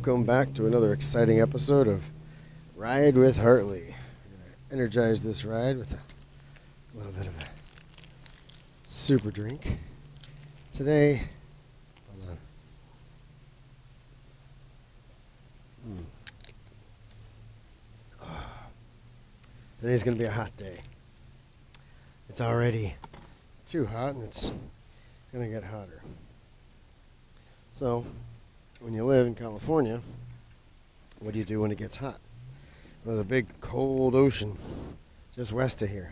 welcome back to another exciting episode of Ride with Hartley. I'm going to energize this ride with a little bit of a super drink. Today, hold on. Today's going to be a hot day. It's already too hot and it's going to get hotter. So, when you live in California, what do you do when it gets hot? Well, there's a big cold ocean just west of here.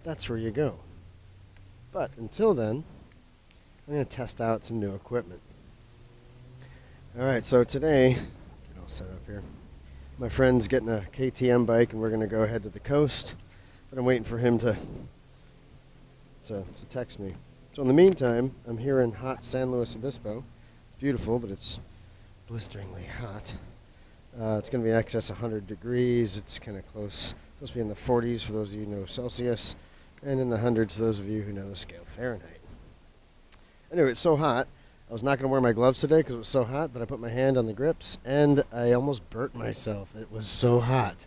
That's where you go. But until then, I'm going to test out some new equipment. Alright, so today, get all set up here. My friend's getting a KTM bike and we're going to go ahead to the coast. But I'm waiting for him to text me. So in the meantime, I'm here in hot San Luis Obispo. Beautiful, but it's blisteringly hot. It's going to be in excess of 100 degrees. It's kind of close. Supposed to be in the 40s for those of you who know Celsius, and in the hundreds for those of you who know the scale Fahrenheit. Anyway, it's so hot. I was not going to wear my gloves today because it was so hot, but I put my hand on the grips, and I almost burnt myself. It was so hot.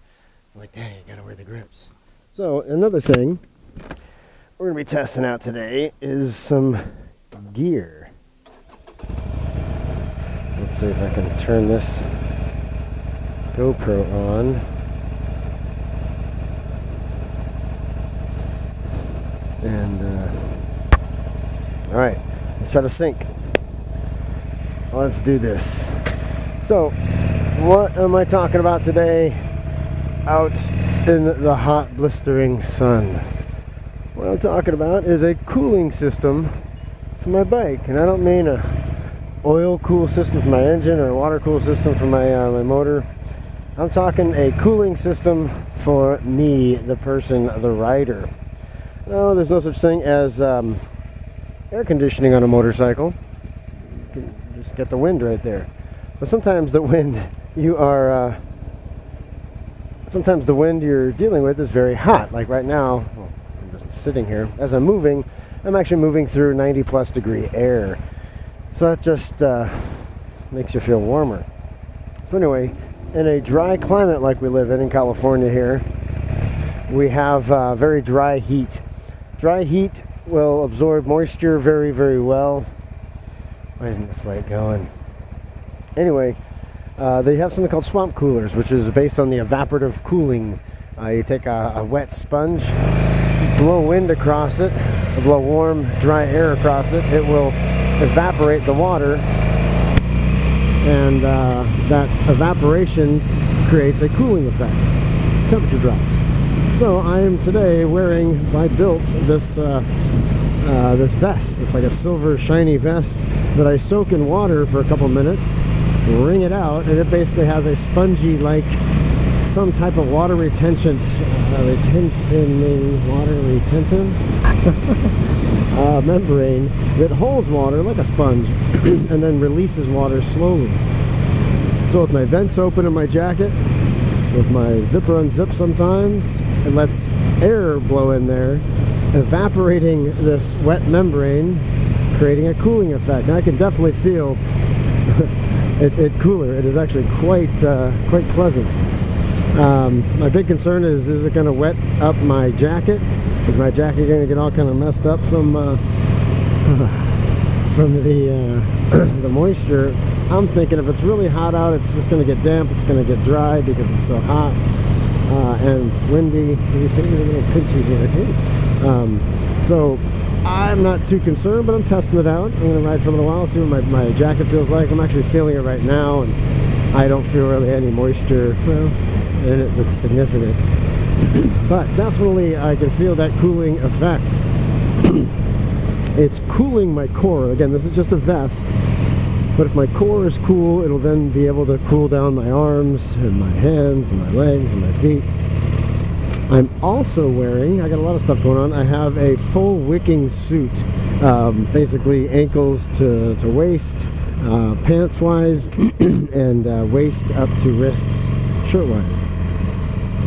I'm like, dang, I got to wear the grips. So another thing we're going to be testing out today is some gear. Let's see if I can turn this GoPro on. And, alright, let's try to sync. Let's do this. So, what am I talking about today out in the hot, blistering sun? What I'm talking about is a cooling system for my bike. And I don't mean a oil cool system for my engine or a water cool system for my motor. I'm talking a cooling system for me, the person, the rider. No, there's no such thing as air conditioning on a motorcycle. You can just get the wind right there. But sometimes the wind you're dealing with is very hot. Like right now, well, I'm just sitting here. As I'm moving, I'm actually moving through 90 plus degree air. So that just makes you feel warmer. So anyway, in a dry climate like we live in California here, we have very dry heat. Dry heat will absorb moisture very, very well. Why isn't this light going? Anyway, they have something called swamp coolers, which is based on the evaporative cooling. You take a wet sponge, blow wind across it, blow warm, dry air across it. It will evaporate the water, and that evaporation creates a cooling effect. Temperature drops. So I am today wearing by BILT this vest. It's like a silver shiny vest that I soak in water for a couple minutes, wring it out, and it basically has a spongy, like some type of water retentive membrane that holds water like a sponge and then releases water slowly. So with my vents open in my jacket, with my zipper unzipped sometimes, it lets air blow in there, evaporating this wet membrane, creating a cooling effect. And I can definitely feel it cooler. It is actually quite pleasant. My big concern is it going to wet up my jacket? Is my jacket going to get all kind of messed up from the moisture? I'm thinking if it's really hot out, it's just going to get damp. It's going to get dry because it's so hot and it's windy. A little pinchy here. So I'm not too concerned, but I'm testing it out. I'm going to ride for a little while, see what my jacket feels like. I'm actually feeling it right now, and I don't feel really any moisture in it that's significant. But definitely I can feel that cooling effect. It's cooling my core. Again, this is just a vest, but if my core is cool, it'll then be able to cool down my arms and my hands and my legs and my feet. I'm also wearing, I got a lot of stuff going on, I have a full wicking suit, basically ankles to waist, pants wise, and waist up to wrists shirt wise.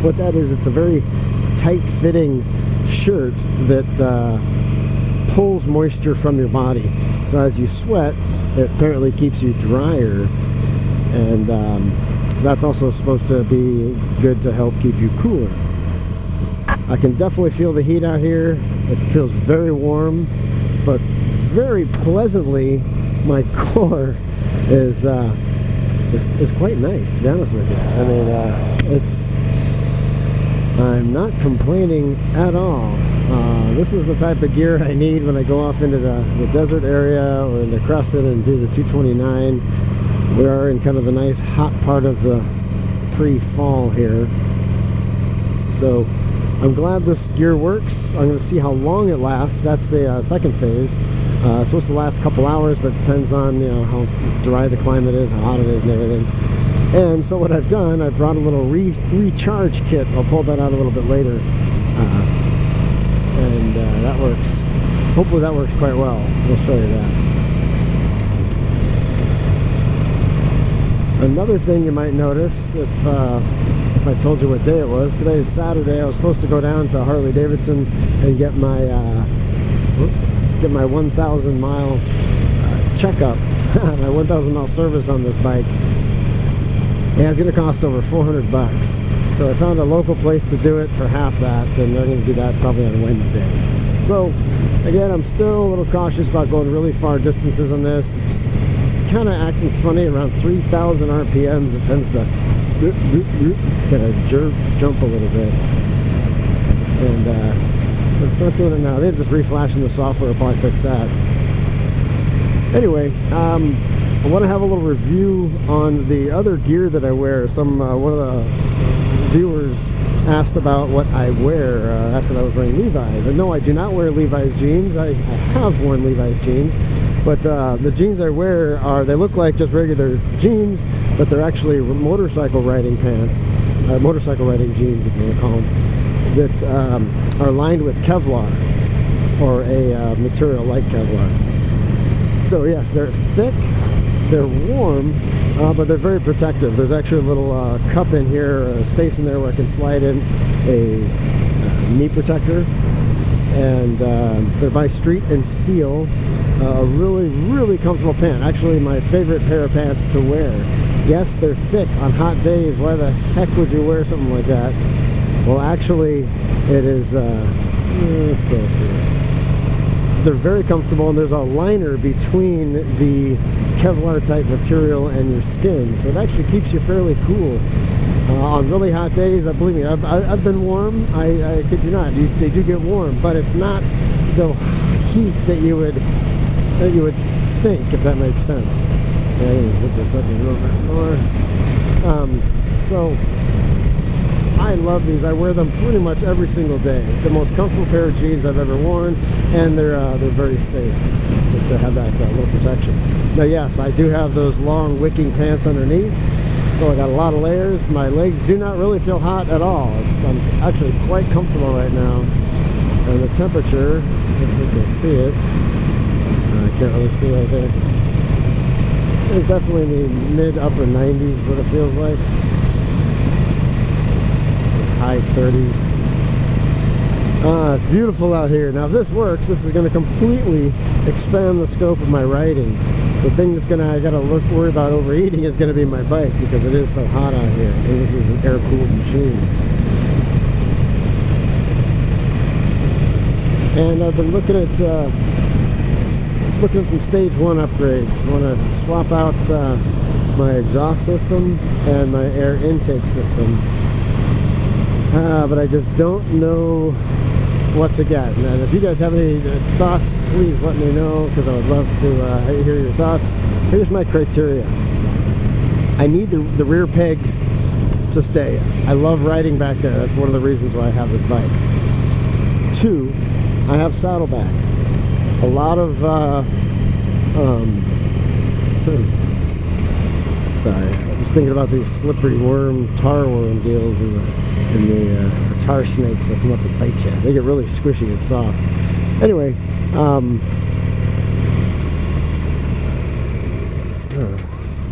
What that is, it's a very tight-fitting shirt that pulls moisture from your body. So as you sweat, it apparently keeps you drier. and that's also supposed to be good to help keep you cooler. I can definitely feel the heat out here. It feels very warm, but very pleasantly, my core is quite nice, to be honest with you. I mean, I'm not complaining at all. This is the type of gear I need when I go off into the desert area or into Crescent and do the 229. We are in kind of the nice hot part of the pre-fall here. So I'm glad this gear works. I'm going to see how long it lasts. That's the second phase. It's supposed to last a couple hours, but it depends on how dry the climate is, how hot it is, and everything. And so what I've done, I brought a little recharge kit. I'll pull that out a little bit later, and that works. Hopefully that works quite well. We'll show you that. Another thing you might notice if I told you what day it was. Today is Saturday. I was supposed to go down to Harley Davidson and get my 1,000 mile checkup, my 1,000 mile service on this bike. Yeah, it's going to cost over $400. So I found a local place to do it for half that, and they're going to do that probably on Wednesday. So again, I'm still a little cautious about going really far distances on this. It's kind of acting funny around 3,000 RPMs. It tends to kind of jump a little bit, and it's not doing it now. They're just reflashing the software. Will probably fix that. Anyway, I want to have a little review on the other gear that I wear. One of the viewers asked about what I wear. Asked if I was wearing Levi's. And no, I do not wear Levi's jeans. I have worn Levi's jeans, but the jeans I wear they look like just regular jeans, but they're actually motorcycle riding pants, motorcycle riding jeans, if you want to call them, that are lined with Kevlar, or a material like Kevlar. So yes, they're thick, they're warm, but they're very protective. There's actually a little cup in here, a space in there where I can slide in a knee protector, and they're by Street and Steel. A really, really comfortable pant. Actually, my favorite pair of pants to wear. Yes, they're thick on hot days. Why the heck would you wear something like that? Well, actually, it is, let's go up here. They're very comfortable, and there's a liner between the Kevlar type material and your skin, so it actually keeps you fairly cool. On really hot days, believe me, I've been warm. I kid you not, they do get warm, but it's not the heat that you would think, if that makes sense. Yeah, I'm gonna zip this up a little bit more. So I love these. I wear them pretty much every single day. The most comfortable pair of jeans I've ever worn, and they're very safe. So to have that little protection. Now, yes, I do have those long wicking pants underneath, so I got a lot of layers. My legs do not really feel hot at all. I'm actually quite comfortable right now. And the temperature, if we can see it, I can't really see right there. It's definitely in the mid-upper 90s, what it feels like. It's high 30s. It's beautiful out here. Now, if this works, this is going to completely expand the scope of my riding. The thing that's I gotta worry about overheating is going to be my bike, because it is so hot out here, and this is an air-cooled machine. And I've been looking at some stage 1 upgrades. I want to swap out my exhaust system and my air intake system, but I just don't know what to get. And if you guys have any thoughts, please let me know, because I would love to hear your thoughts. Here's my criteria. I need the rear pegs to stay. I love riding back there. That's one of the reasons why I have this bike. 2, I have saddlebags. A lot of sorry, I'm just thinking about these slippery tar worm deals and the tar snakes that come up and bite you. They get really squishy and soft. Anyway,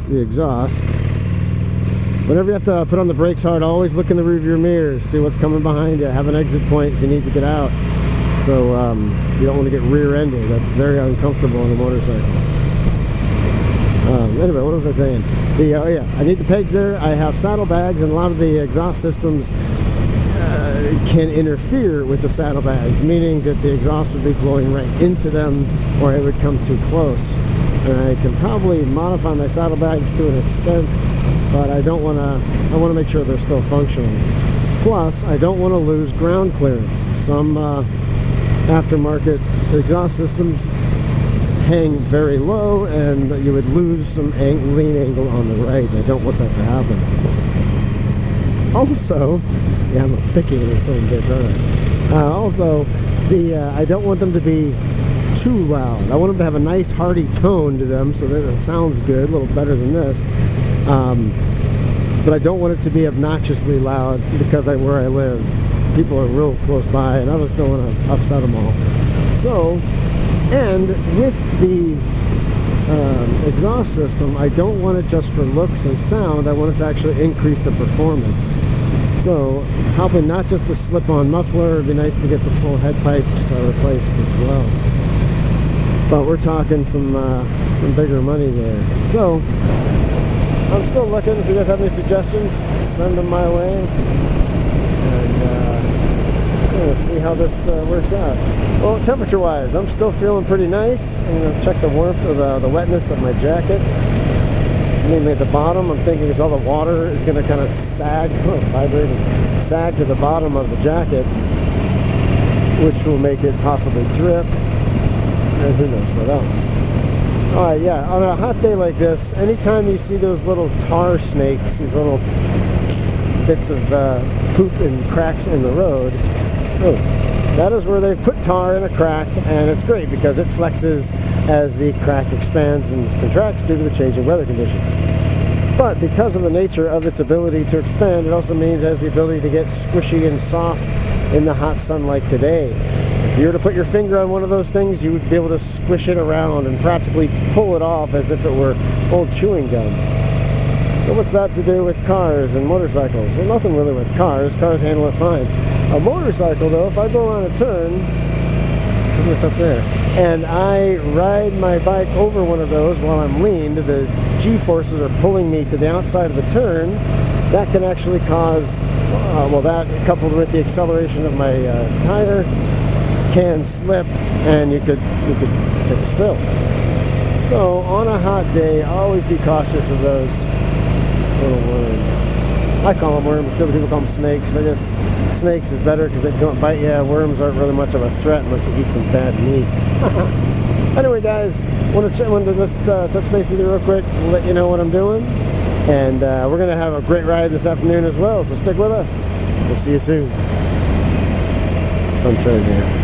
the exhaust. Whenever you have to put on the brakes hard, always look in the rearview mirror, see what's coming behind you. Have an exit point if you need to get out. So you don't want to get rear-ended. That's very uncomfortable on a motorcycle. Anyway, what was I saying? Oh yeah, I need the pegs there. I have saddlebags, and a lot of the exhaust systems can interfere with the saddlebags, meaning that the exhaust would be blowing right into them, or it would come too close. And I can probably modify my saddlebags to an extent, but I don't want to. I want to make sure they're still functioning. Plus, I don't want to lose ground clearance. Some aftermarket exhaust systems hang very low, and you would lose some lean angle on the right. I don't want that to happen. Also, yeah, I'm a picky little son of a bitch, aren't I? Also, I don't want them to be too loud. I want them to have a nice hearty tone to them so that it sounds good, a little better than this. But I don't want it to be obnoxiously loud because where I live, people are real close by, and I just don't want to upset them all. So, and with the exhaust system, I don't want it just for looks and sound. I want it to actually increase the performance. So, helping not just a slip-on muffler, it'd be nice to get the full head pipes replaced as well. But we're talking some bigger money there. So, I'm still looking. If you guys have any suggestions, send them my way. And I'm going to see how this works out. Well, temperature-wise, I'm still feeling pretty nice. I'm going to check the warmth of the wetness of my jacket. Mainly at the bottom, I'm thinking is all the water is going to kind of sag, sag to the bottom of the jacket, which will make it possibly drip, and who knows what else. Alright, yeah, on a hot day like this, anytime you see those little tar snakes, these little bits of poop and cracks in the road, that is where they've put tar in a crack, and it's great because it flexes as the crack expands and contracts due to the changing weather conditions. But because of the nature of its ability to expand, it also means it has the ability to get squishy and soft in the hot sunlight today. If you were to put your finger on one of those things, you would be able to squish it around and practically pull it off as if it were old chewing gum. So what's that to do with cars and motorcycles? Well, nothing really with cars. Cars handle it fine. A motorcycle, though, if I go on a turn, look what's up there, and I ride my bike over one of those while I'm leaned, the G-forces are pulling me to the outside of the turn, that can actually cause, that coupled with the acceleration of my tire, can slip, and you could take a spill. So on a hot day, always be cautious of those little worms. I call them worms, other people call them snakes. I guess snakes is better because they don't bite you. Worms aren't really much of a threat unless you eat some bad meat. Anyway, guys, wanted to just touch base with you real quick, let you know what I'm doing. And we're going to have a great ride this afternoon as well, so stick with us. We'll see you soon. Fun trade here.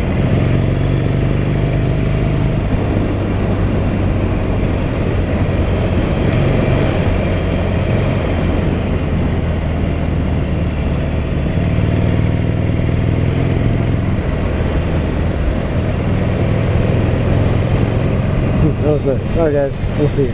That was nice. Alright guys, we'll see you.